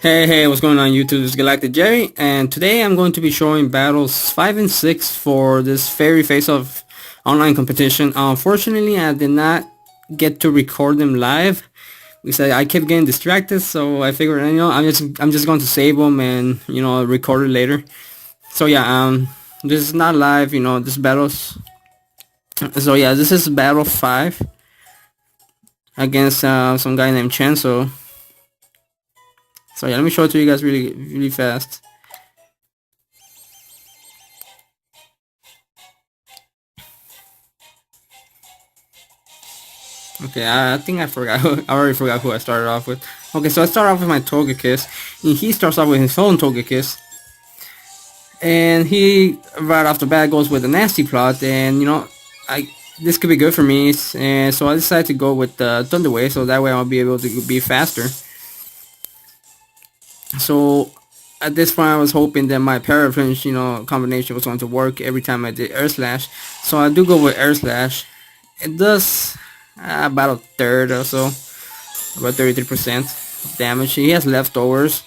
Hey, what's going on YouTube? This is Galactic Jerry, and today I'm going to be showing battles 5 and 6 for this Fairy Face-Off online competition. Unfortunately, I did not get to record them live because I kept getting distracted, so I figured, I'm just going to save them and, record it later. So yeah, this is not live, this battles. So yeah, this is battle 5 against some guy named Chanso. So yeah, let me show it to you guys really fast. Okay, I think I forgot. I already forgot who I started off with. Okay, so I start off with my Togekiss, and he starts off with his own Togekiss, and he right off the bat goes with a nasty plot, and I this could be good for me, and so I decided to go with Thunder Wave, so that way I'll be able to be faster. So at this point, I was hoping that my Paraflinch, combination was going to work every time I did Air Slash. So I do go with Air Slash. It does about a third or so, about 33% damage. He has leftovers,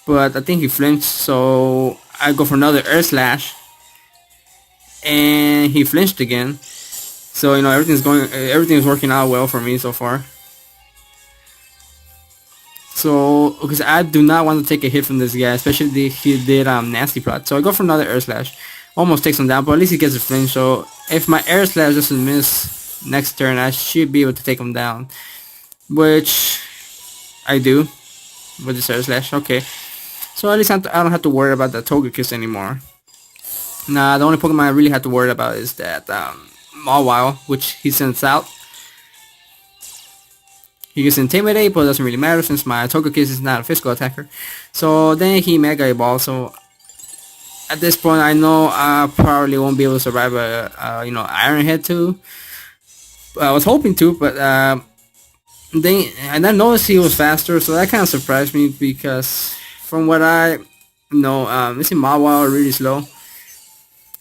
but I think he flinched, so I go for another Air Slash, and he flinched again. So everything's working out well for me so far. So because I do not want to take a hit from this guy, especially if he did nasty plot. So I go for another Air Slash, almost takes him down, but at least he gets a flinch. So if my Air Slash doesn't miss next turn, I should be able to take him down, which I do with this Air Slash. Okay, so at least I don't have to worry about the Togekiss anymore. Nah, the only Pokemon I really have to worry about is that Mawile, which he sends out. He gets Intimidate, but it doesn't really matter since my Togekiss is not a physical attacker. So then he Mega Evolves. So at this point, I know I probably won't be able to survive Iron Head too. I was hoping to, but and I noticed he was faster, so that kind of surprised me because from what I know, this Mawile really slow.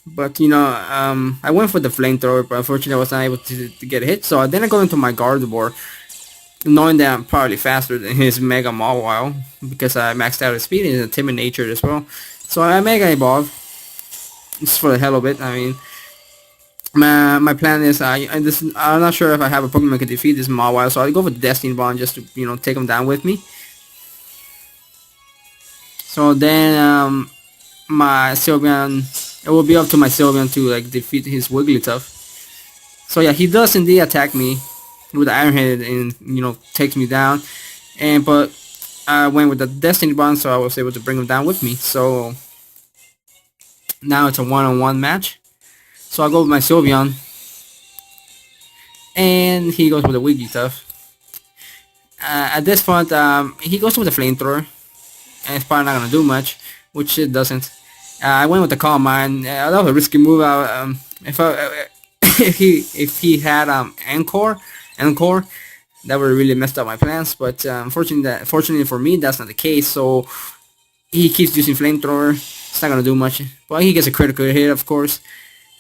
But I went for the Flamethrower, but unfortunately I was not able to get a hit. So then I go into my Gardevoir, knowing that I'm probably faster than his Mega Mawile because I maxed out his speed and his timid nature as well. So I Mega Evolve just for the hell of it. I mean, my plan is I'm not sure if I have a Pokemon that can defeat this Mawile, so I go for Destiny Bond just to take him down with me. So then my Sylveon, it will be up to my Sylveon to defeat his Wigglytuff. So yeah, he does indeed attack me with the Iron Head and takes me down, but I went with the Destiny Bond, so I was able to bring him down with me. So now it's a one-on-one match. So I go with my Sylveon, and he goes with a Wigglytuff. At this point, he goes with a Flamethrower, and it's probably not gonna do much, which it doesn't. I went with the Calm Mind. That was a risky move. If he had Encore, that would have really messed up my plans. But fortunately for me, that's not the case. So he keeps using Flamethrower. It's not gonna do much. But he gets a critical hit, of course.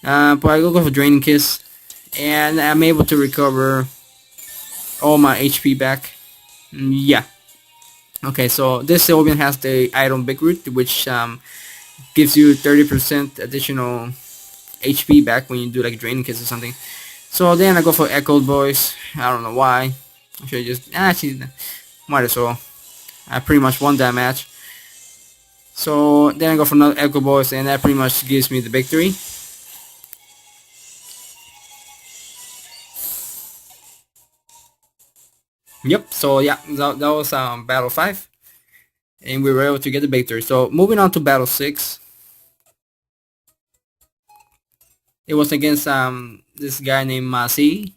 But I go for Draining Kiss, and I'm able to recover all my HP back. Yeah. Okay, so this Sylveon has the item Big Root, which gives you 30% additional HP back when you do Draining Kiss or something. So then I go for Echoed Voice. I don't know why. I should just actually might as well. I pretty much won that match. So then I go for another Echo Voice, and that pretty much gives me the victory. Yep. So yeah, that was battle 5, and we were able to get the victory. So moving on to battle 6. It was against this guy named Masi.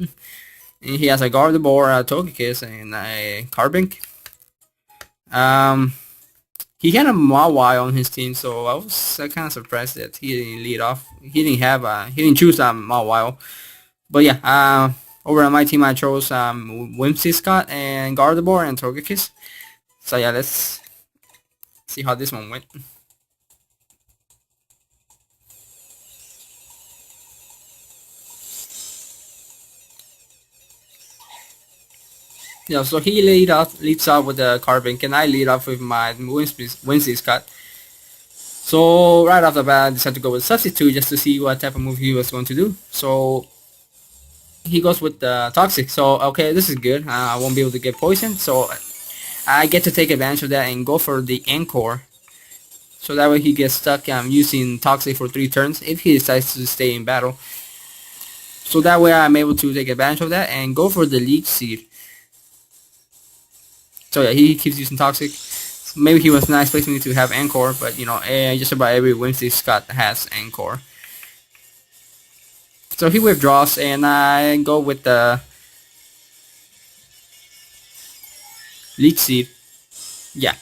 And he has a Gardevoir, a Togekiss, and a Carbink. He had a Mawile on his team, so I was kind of surprised that he didn't lead off. He didn't choose Mawile. But yeah, over on my team I chose Whimsicott and Gardevoir and Togekiss. So yeah, let's see how this one went. Yeah, so he leads off with the Carbink, and I lead off with my Whimsicott. So right off the bat, I decided to go with Substitute just to see what type of move he was going to do. So he goes with the Toxic. So okay, this is good. I won't be able to get poisoned, so I get to take advantage of that and go for the Encore. So that way he gets stuck using Toxic for 3 turns if he decides to stay in battle. So that way I'm able to take advantage of that and go for the Leech Seed. So yeah, he keeps using Toxic. Maybe he was not expecting me to have Encore, but you know, just about every Whimsicott has Encore. So he withdraws, and I go with the Leech Seed. Yeah.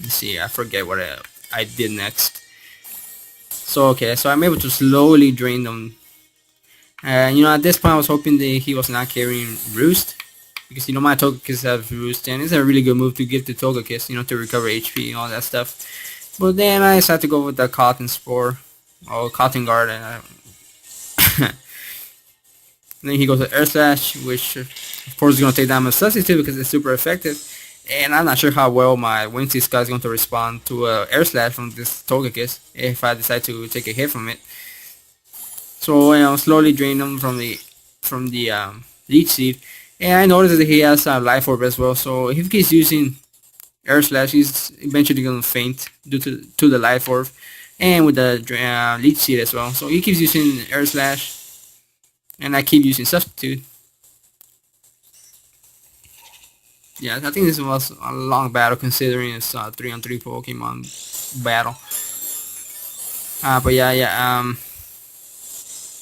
Let's see, I forget what I did next. So okay, so I'm able to slowly drain them. And you know, at this point I was hoping that he was not carrying Roost. Because you know my Togekiss has Roost, and it's a really good move to give to Togekiss, you know, to recover HP and all that stuff. But then I decided to go with the Cotton Spore, or Cotton Guard, and then he goes to Air Slash, which of course is going to take down my Substitute because it's super effective. And I'm not sure how well my Whimsicott is going to respond to Air Slash from this Togekiss if I decide to take a hit from it. So you know, slowly drain him from the Leech Seed. And I noticed that he has Life Orb as well, so if he's using Air Slash, he's eventually going to faint due to the Life Orb. And with the Leech Seed as well. So he keeps using Air Slash, and I keep using Substitute. Yeah, I think this was a long battle considering it's a 3-on-3 Pokemon battle. But yeah,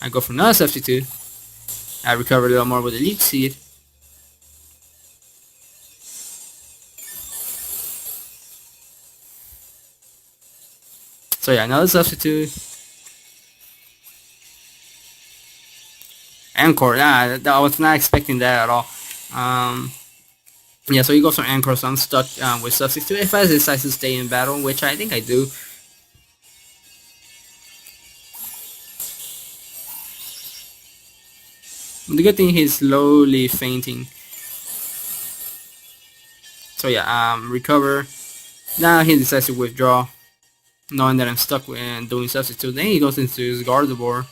I go for another Substitute. I recover a little more with the Leech Seed. So yeah, another Substitute. Encore, yeah, I was not expecting that at all. Yeah, so he goes for Encore, so I'm stuck with Substitute if I decide to stay in battle, which I think I do. The good thing he's slowly fainting. So yeah, recover. Now he decides to withdraw, knowing that I'm stuck with doing Substitute. Then he goes into his Gardevoir.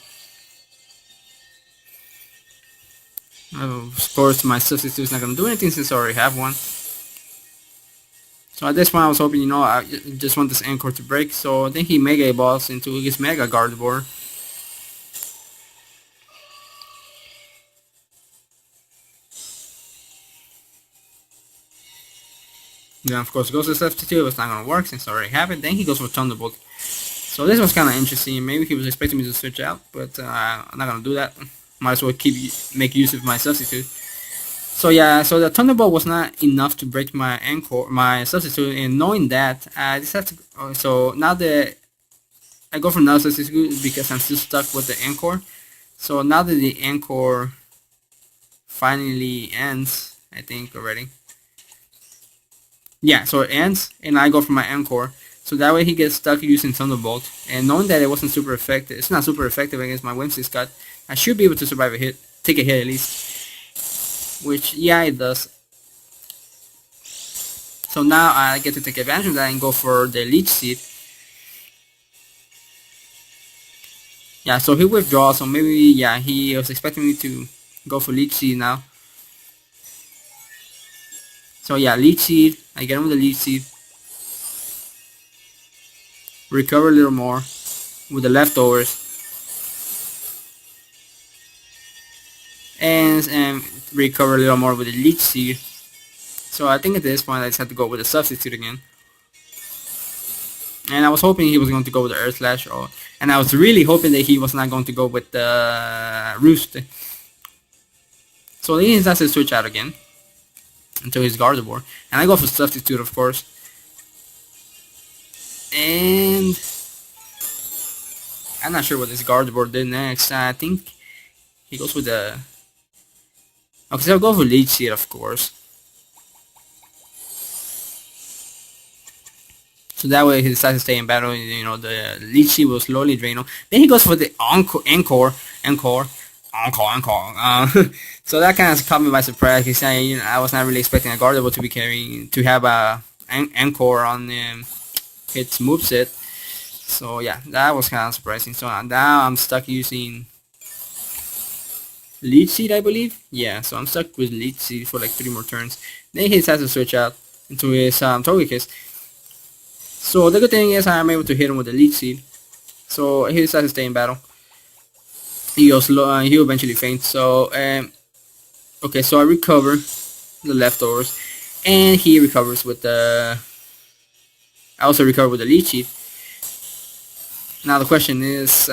Of course, my Substitute is not going to do anything since I already have one. So at this point I was hoping, you know, I just want this Encore to break. So then he Mega Evolves into his Mega Gardevoir. Then of course goes to Substitute, it's not going to work since I already have it. Then he goes for Thunderbolt. So this was kind of interesting. Maybe he was expecting me to switch out, but I'm not going to do that. Might as well make use of my Substitute. So yeah, so the Thunderbolt was not enough to break my Encore, my Substitute, and knowing that, I decided to, so now that I go for another Substitute because I'm still stuck with the Encore. So now that the Encore finally ends, I think already. Yeah, so it ends, and I go for my Encore. So that way he gets stuck using Thunderbolt, and knowing that it wasn't super effective, it's not super effective against my Whimsicott, I should be able to survive a hit, take a hit at least. Which, yeah, it does. So now I get to take advantage of that and go for the Leech Seed. Yeah, so he withdraws, so maybe, yeah, he was expecting me to go for Leech Seed now. So yeah, Leech Seed, I get him with the Leech Seed. Recover a little more with the leftovers. And recover a little more with the Leech Seed. So I think at this point I just had to go with the Substitute again. And I was hoping he was going to go with the Earth Slash, and I was really hoping that he was not going to go with the Roost. So then he has to switch out again until his Gardevoir, and I go for Substitute, of course. And I'm not sure what this Gardevoir did next. I think he goes with the... Okay, so I'll go for Leech Seed, of course. So that way he decides to stay in battle. You know, the Leech Seed will slowly drain him. Then he goes for the Encore. So that kind of caught me by surprise. Because I was not really expecting a Gardevoir to have a Encore on its moveset. So yeah, that was kind of surprising. So now I'm stuck using Leech Seed, I believe. Yeah, so I'm stuck with Leech Seed for like 3 more turns. Then he decides to switch out into his Togekiss. So the good thing is I'm able to hit him with the Leech Seed. So he decides to stay in battle. He goes low, he eventually faints. So okay, so I recover the leftovers, and he recovers with the. I also recover with the Leech Seed. Now the question is,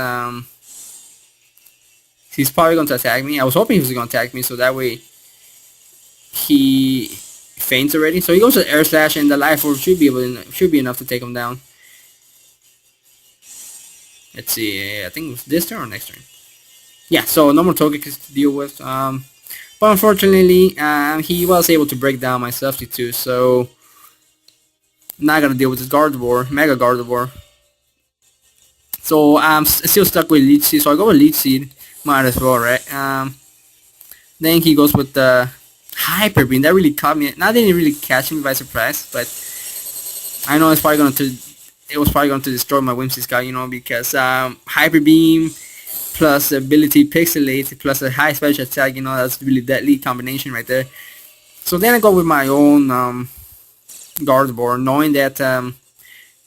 he's probably going to attack me. I was hoping he was going to attack me, so that way he faints already. So he goes to Air Slash, and the Life Orb should be enough to take him down. Let's see. I think it was this turn or next turn. Yeah. So no more Togekiss to deal with. But unfortunately, he was able to break down my substitute. So I'm not gonna deal with this Gardevoir, Mega Gardevoir. So I'm still stuck with Leech Seed. So I go with Leech Seed. Might as well, right? Then he goes with the Hyper Beam. That really caught me. That didn't really catch me by surprise, but I know it was probably going to destroy my Whimsicott, you know, because Hyper Beam plus the ability Pixilate plus a high special attack, you know, that's really deadly combination right there. So then I go with my own Gardevoir, knowing that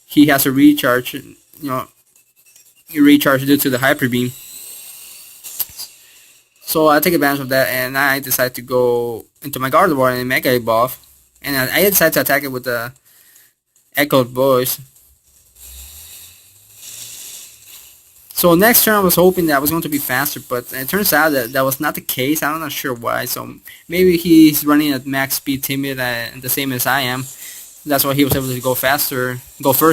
he has a recharge, you know, recharge due to the Hyper Beam. So I take advantage of that, and I decide to go into my Gardevoir and Mega Evolve, and I decide to attack it with the Echo Voice. So next turn I was hoping that I was going to be faster, but it turns out that that was not the case. I'm not sure why. So maybe he's running at max speed timid, the same as I am. That's why he was able to go first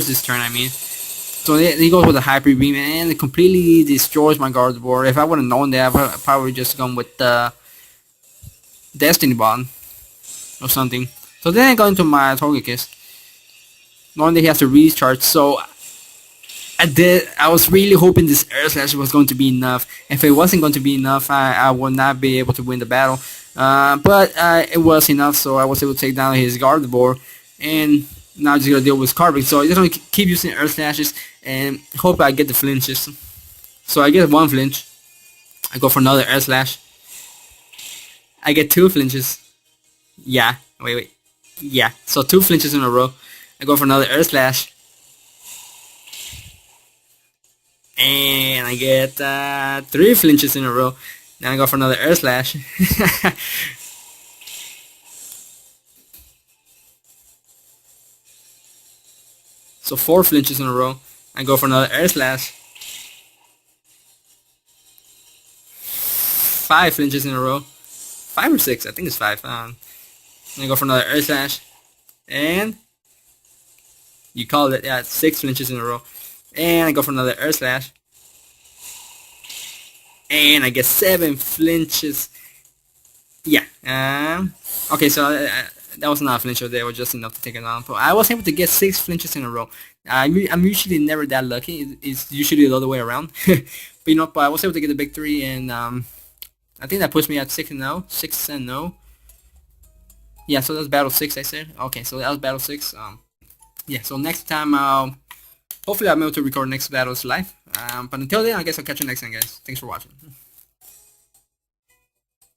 this turn, I mean. So he goes with a Hyper Beam, and it completely destroys my Gardevoir. If I would have known that, I would probably just gone with the Destiny Bond or something. So then I go into my Togekiss, knowing that he has to recharge. So I was really hoping this Air Slash was going to be enough. If it wasn't going to be enough, I would not be able to win the battle. But it was enough, so I was able to take down his Gardevoir, and now I'm just gonna deal with Carbon. So I just gonna keep using Air Slashes and hope I get the flinches. So I get 1 flinch. I go for another Air Slash. I get 2 flinches. Yeah. Wait. Yeah. So 2 flinches in a row. I go for another Air Slash. And I get 3 flinches in a row. Then I go for another Air Slash. So 4 flinches in a row. I go for another Air Slash. 5 flinches in a row. 5 or 6, I think it's 5. Then I go for another Air Slash. And you called it, yeah, 6 flinches in a row. And I go for another Air Slash. And I get 7 flinches. Yeah. Okay, so that was not a flinch, there was just enough to take it down. But I was able to get 6 flinches in a row. I'm usually never that lucky. It's usually the other way around. But you know, but I was able to get the victory, and I think that puts me at 6-0. 6-0. Yeah, so that's battle 6, I said. Okay, so that was battle 6. Yeah, so next time hopefully I'm able to record next battles live. But until then, I guess I'll catch you next time, guys. Thanks for watching.